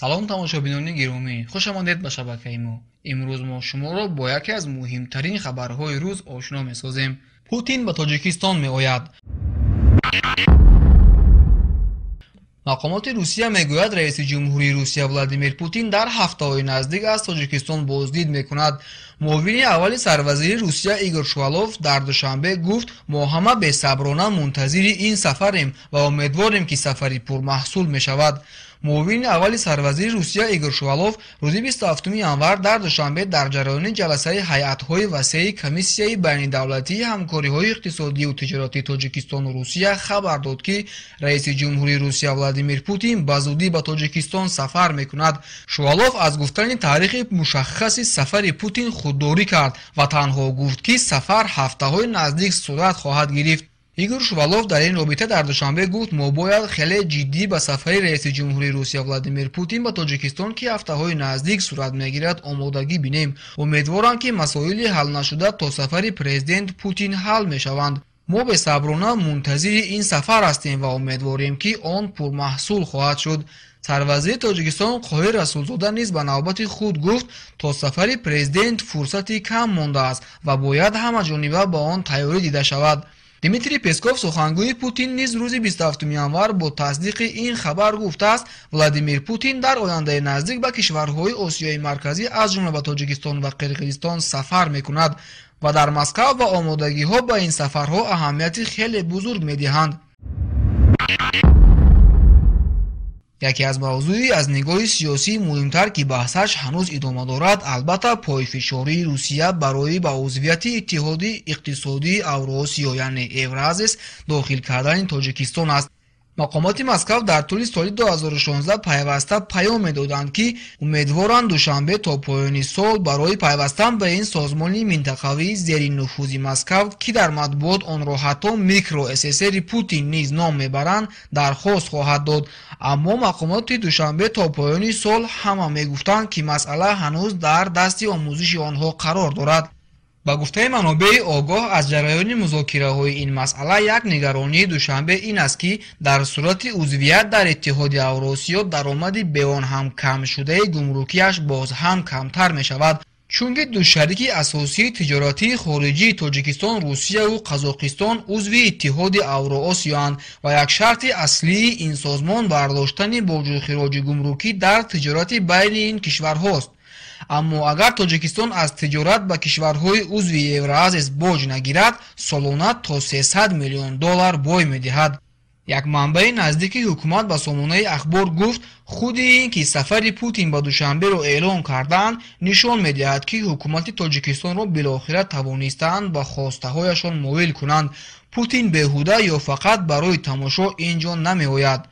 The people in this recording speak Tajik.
салом тамошобинони гиромӣ, хуш омадед ба шабакаи мо. имрӯз мо шуморо бо яке аз муҳимтарин хабарҳои рӯз ошно месозем. Путин ба Тоҷикистон меояд. мақомоти Русия мегӯяд раиси ҷумҳурии Русия Владимир Путин дар ҳафтаҳои наздик аз Тоҷикистон боздид мекунад. муовини аввали сарвазири Русия Игор Шувалов дар душанбе гуфт: мо ҳама бесаброна мунтазири ин сафарем ва умедворем ки сафари пурмаҳсул мешавад. муовини аввали сарвазири Русия Игор Шувалов рӯзи 27 январ дар душанбе дар ҷараёни ҷаласаи ҳайатҳои васеъи Комиссияи байнидавлатии ҳамкориҳои иқтисодию тиҷоратии Тоҷикистону Русия хабар дод, ки раиси ҷумҳурии Русия Владимир Путин ба зудӣ ба Тоҷикистон сафар мекунад. Шувалов аз гуфтани таърихи мушаххаси сафари Путин худдорӣ кард ва танҳо гуфт, ки сафар ҳафтаҳои наздик сурат хоҳад гирифт. Игор Шувалов дар ин робита дар душанбе гуфт: мо бояд хеле ҷиддӣ ба сафари раиси ҷумҳурии Русия Владимир Путин ба Тоҷикистон, ки ҳафтаҳои наздик сурат мегирад, омодагӣ бинем. умедворам, ки масоили ҳалнашуда то сафари президент Путин ҳал мешаванд. мо бесаброна мунтазири ин сафар ҳастем ва умедворем, ки он пурмаҳсул хоҳад шуд. сарвазири Тоҷикистон Қоҳир Расулзода низ ба навбати худ гуфт: то сафари президент фурсати кам мондааст ва бояд ҳамаҷониба ба он тайёрӣ дида шавад. Дмитрий Песков, сухангӯи Путин, низ рӯзи 27 январ бо тасдиқи ин хабар гуфтааст: Владимир Путин дар ояндаи наздик ба кишварҳои Осиёи марказӣ, аз ҷумла ба Тоҷикистон ва Қирғизистон сафар мекунад ва дар Москав ва омодагиҳо ба ин сафарҳо аҳамияти хеле бузург медиҳанд. яке аз мавзӯи аз нигоҳи сиёсӣ муҳимтар, ки баҳсаш ҳанӯз идома дорад, албатта пойфишории Русия барои ба узвияти Иттиҳоди иқтисодии Авроосиё, яъне Евразес, дохил кардани Тоҷикистон аст. мақомоти Москав дар тӯли соли 2016 пайваста паём медоданд, ки умедворанд душанбе то поёни сол барои пайвастан ба ин созмони минтақавии зери нуфузи Москав, ки дар матбуот онро ҳатто микро СССРи Путин низ ном мебаранд, дархост хоҳад дод. аммо мақомоти душанбе то поёни сол ҳама мегуфтанд, ки масъала ҳанӯз дар дасти омӯзиши онҳо қарор дорад. ба гуфтаи манобеи огоҳ аз ҷараёни музокираҳои ин масъала, як нигаронии душанбе ин аст, ки дар сурати узвият дар Иттиҳоди Авроосиё даромади бе он ҳам камшудаи гумрукиаш боз ҳам камтар мешавад, чунки ду шарики асосии тиҷоратии хориҷии Тоҷикистон, Русияву Қазоқистон узви Иттиҳоди Авроосиёанд ва як шарти аслии ин созмон бардоштани боҷухироҷи гумрукӣ дар тиҷорати байни ин кишварҳост. аммо агар Тоҷикистон аз тиҷорат ба кишварҳои узви Евразес боҷ нагирад, солона то $300 миллион бой медиҳад. як манбаи наздики ҳукумат ба сомонаи ахбор гуфт: худи ин ки сафари Путин ба Душанберо эълон кардаанд, нишон медиҳад, ки ҳукумати Тоҷикистонро билохира тавонистаанд ба хостаҳояшон моил кунанд. Путин беҳуда ё фақат барои тамошо ин ҷо намеояд.